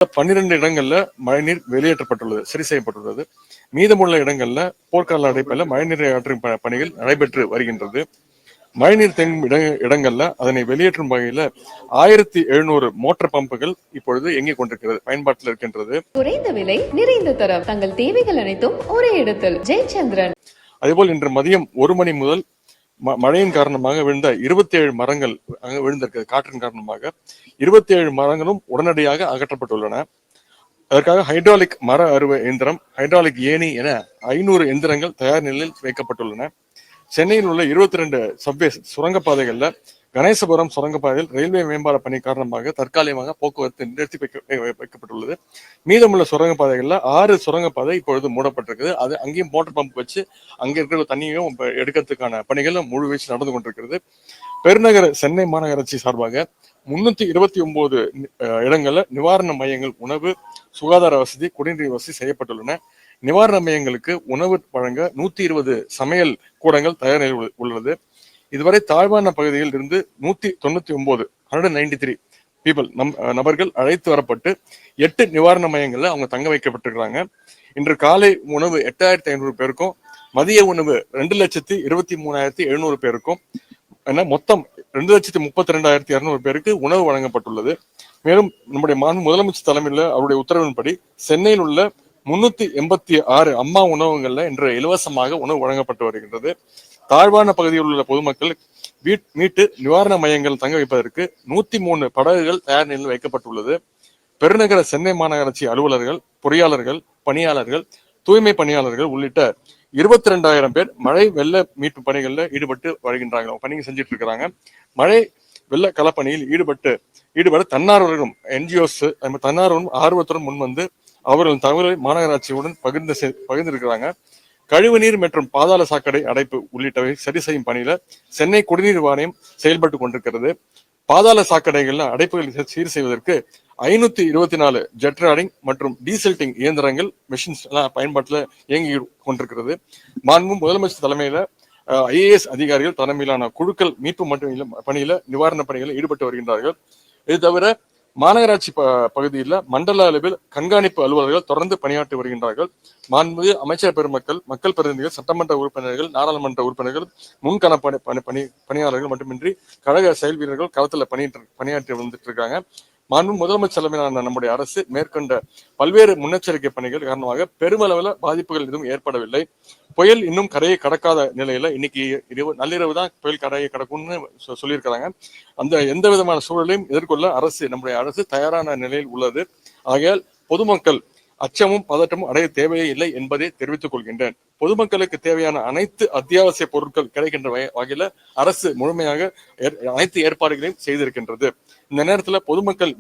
12 இடங்கள்ல மழைநீர் வெளியேற்றப்பட்டுள்ளது, சரி செய்யப்பட்டுள்ளது. மீதமுள்ள இடங்கள்ல போர்க்கால அடைப்புல மழைநீரை ஆற்றும் பணிகள் நடைபெற்று வருகின்றது. மழைநீர் தேங்கும் இடங்கள்ல அதனை வெளியேற்றும் வகையில 1700 மோட்டார் பம்புகள் இப்பொழுது இயங்கிக் கொண்டிருக்கிறது, பயன்பாட்டில் இருக்கின்றது. குறைந்த விலை, நிறைந்த தரம், தங்கள் தேவைகள் அனைத்தும் ஒரே இடத்தில். ஜெயச்சந்திரன். அதேபோல் இன்று மதியம் 1 மணி முதல் மழையின் காரணமாக விழுந்த 27 மரங்கள் விழுந்திருக்கிறது. காற்றின் காரணமாக 27 மரங்களும் உடனடியாக அகற்றப்பட்டுள்ளன. அதற்காக ஹைட்ராலிக் மர அறுவை இயந்திரம், ஹைட்ராலிக் ஏணி என 500 எந்திரங்கள் தயார் நிலையில் வைக்கப்பட்டுள்ளன. சென்னையில் உள்ள 22 சப்வே சுரங்கப்பாதைகள்ல கணேசபுரம் சுரங்கப்பாதையில் ரயில்வே மேம்பால பணி காரணமாக தற்காலிகமாக போக்குவரத்து நிறுத்தி வைக்கப்பட்டுள்ளது. மீதமுள்ள சுரங்கப்பாதைகள்ல 6 சுரங்கப்பாதை இப்பொழுது மூடப்பட்டிருக்கிறது. அது அங்கேயும் மோட்டர் பம்ப் வச்சு அங்க இருக்கிற தண்ணியும் எடுக்கிறதுக்கான பணிகளும் முழு வீச்சு நடந்து கொண்டிருக்கிறது. பெருநகர சென்னை மாநகராட்சி சார்பாக 329 இடங்கள்ல நிவாரண மையங்கள், உணவு, சுகாதார வசதி, குடிநீர் வசதி செய்யப்பட்டுள்ளன. நிவாரண மையங்களுக்கு உணவு வழங்க 120 சமையல் கூடங்கள் தயார் நிலையில் உள்ளது. இதுவரை தாழ்வான பகுதியில் இருந்து 193 பீப்புள் நபர்கள் அழைத்து வரப்பட்டு 8 நிவாரண மையங்கள்ல அவங்க தங்க வைக்கப்பட்டிருக்கிறாங்க. இன்று காலை உணவு 8500 பேருக்கும், மதிய உணவு 2,23,700 பேருக்கும், மொத்தம் 2,32,200 பேருக்கு உணவு வழங்கப்பட்டுள்ளது. மேலும் நம்முடைய முதலமைச்சர் தலைமையில் அவருடைய உத்தரவின்படி சென்னையில் உள்ள 386 அம்மா உணவகங்கள்ல இன்று இலவசமாக உணவு வழங்கப்பட்டு வருகின்றது. தாழ்வான பகுதியில் உள்ள பொதுமக்கள் மீட்டு நிவாரண மையங்கள் தங்க வைப்பதற்கு 103 படகுகள் தயார் நிலையில் வைக்கப்பட்டுள்ளது. பெருநகர சென்னை மாநகராட்சி அலுவலர்கள், பொறியாளர்கள், பணியாளர்கள், தூய்மை பணியாளர்கள் உள்ளிட்ட 22,000 பேர் மழை வெள்ள மீட்பு பணிகள்ல ஈடுபட்டு வருகின்றாங்க, பணிகள் செஞ்சுட்டு இருக்கிறாங்க. மழை வெள்ள களப்பணியில் ஈடுபட தன்னார்வலரும் என்ஜிஓஸ் தன்னார்வலும் ஆர்வத்துடன் முன்வந்து அவர்கள் தகவலை மாநகராட்சியுடன் பகிர்ந்திருக்கிறாங்க. கழிவுநீர் மற்றும் பாதாள சாக்கடை அடைப்பு உள்ளிட்டவை சரி செய்யும் பணியில சென்னை குடிநீர் வாரியம் செயல்பட்டு கொண்டிருக்கிறது. பாதாள சாக்கடைகள்ல அடைப்புகளை சீர் செய்வதற்கு 524 ஜெட்ராடிங் மற்றும் டீசல்டிங் இயந்திரங்கள், மெஷின்ஸ் எல்லாம் பயன்பாட்டில் இயங்கி கொண்டிருக்கிறது. மாண்பு முதலமைச்சர் தலைமையில IAS அதிகாரிகள் தலைமையிலான குழுக்கள் மீட்பு மற்றும் பணியில நிவாரண பணிகளில் ஈடுபட்டு வருகின்றார்கள். இது தவிர மாநகராட்சி பகுதியில் மண்டல அளவில் கண்காணிப்பு அலுவலர்கள் தொடர்ந்து பணியாற்றி வருகின்றார்கள். மாண்புமிகு அமைச்சர் பெருமக்கள், மக்கள் பிரதிநிதிகள், சட்டமன்ற உறுப்பினர்கள், நாடாளுமன்ற உறுப்பினர்கள், முன்கள பணியாளர்கள் மட்டுமின்றி கழக செயல் வீரர்கள் களத்தில் பணியாற்றி வந்துட்டு இருக்காங்க. மாண்பு முதலமைச்சர் தலைமையிலான நம்முடைய அரசு மேற்கொண்ட பல்வேறு முன்னெச்சரிக்கை பணிகள் காரணமாக பெருமளவில் பாதிப்புகள் எதுவும் ஏற்படவில்லை. புயல் இன்னும் கரையை கடக்காத நிலையில இன்னைக்கு நள்ளிரவு தான் புயல் கரையை கடக்கும்னு சொல்லியிருக்கிறாங்க. அந்த எந்த விதமான சூழலையும் எதிர்கொள்ள நம்முடைய அரசு தயாரான நிலையில் உள்ளது. ஆகையால் பொதுமக்கள் அச்சமும் பதட்டமும் அடைய தேவையே இல்லை என்பதை தெரிவித்துக் கொள்கின்றேன். பொதுமக்களுக்கு தேவையான அனைத்து அத்தியாவசிய பொருட்கள் கிடைக்கின்ற வகையில அரசு முழுமையாக அனைத்து ஏற்பாடுகளையும் செய்திருக்கின்றது. இந்த நேரத்துல பொதுமக்கள்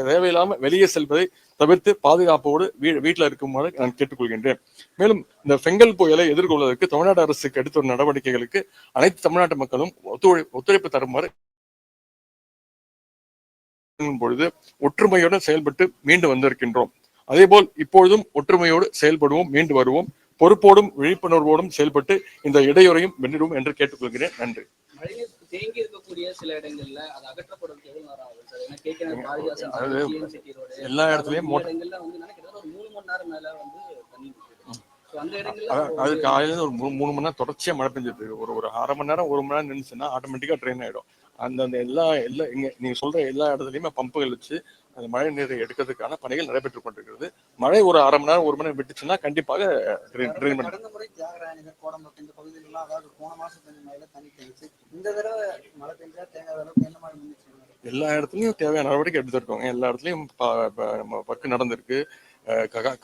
தேவையில்லாம வெளியே செல்வதை தவிர்த்து பாதுகாப்போடு வீட்டில் இருக்குமாறு நான் கேட்டுக்கொள்கின்றேன். மேலும் இந்த பெங்கல் புயலை எதிர்கொள்வதற்கு தமிழ்நாடு அரசுக்கு எடுத்த நடவடிக்கைகளுக்கு அனைத்து தமிழ்நாட்டு மக்களும் ஒத்துழைப்பு தருமாறு பொழுது ஒற்றுமையுடன் செயல்பட்டு மீண்டு வந்திருக்கின்றோம். அதேபோல் இப்பொழுதும் ஒற்றுமையோடு செயல்படுவோம், மீண்டு வருவோம். பொறுப்போடும் விழிப்புணர்வோடும் செயல்பட்டு இந்த இடையூறையும் வென்றிடுவோம் என்று கேட்டுக்கொள்கிறேன். நன்றி. தேங்கி இருக்கக்கூடிய சில இடங்கள்ல அது அகற்றப்படும் எல்லா இடத்துலயும் ஒரு 3 மணி நேரம் மேல தண்ணி அதுக்கு காலையில ஒரு 3 மணி நேரம் தொடர்ச்சியா மழை பெஞ்சிட்டு இருக்கு. ஒரு அரை மணி நேரம் 1 மணி நேரம் நின்றுச்சுன்னா ஆட்டோமேட்டிக்கா ட்ரெயின் ஆயிடும். அந்த எல்லா நீங்க சொல்ற எல்லா இடத்துலயுமே பம்புகள் வச்சு அந்த மழை நீரை எடுக்கிறதுக்கான பணிகள் நடைபெற்றுக் கொண்டிருக்கிறது. மழை ஒரு அரை மணி நேரம் 1 மணி நேரம் விட்டுச்சுன்னா கண்டிப்பாக ட்ரெயின் பண்ணி எல்லா இடத்துலயும் தேவையான நடவடிக்கை எடுத்திருக்கோங்க. எல்லா இடத்துலயும் பக்கு நடந்திருக்கு.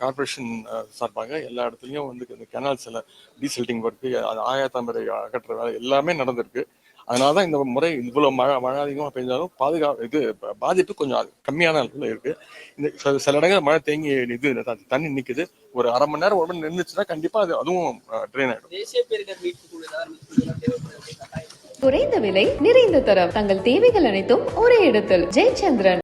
கார்பரேஷன் சார்பாக எல்லா இடத்துலயும் இந்த கெனால்ஸ்ல டீசல்டிங் ஒர்க்கு, ஆயத்தாமரை அகற்ற வேலை எல்லாமே நடந்திருக்கு. அதனாலதான் இந்த முறை இவ்வளவு மழை அதிகமா பெஞ்சாலும் பாதிப்பு கொஞ்சம் கம்மியான அளவுல இருக்கு. இந்த சில இடங்கள் மழை தேங்கி தண்ணி நிக்குது. ஒரு அரை மணி நேரம் 1 மணி நேரம் நின்றுச்சுன்னா கண்டிப்பா அதுவும் ட்ரெயின் ஆயிடும். குறைந்த விலை, நிறைந்த தரம், தங்கள் தேவைகள் அனைத்தும் ஒரே இடத்தில். ஜெயச்சந்திரன்.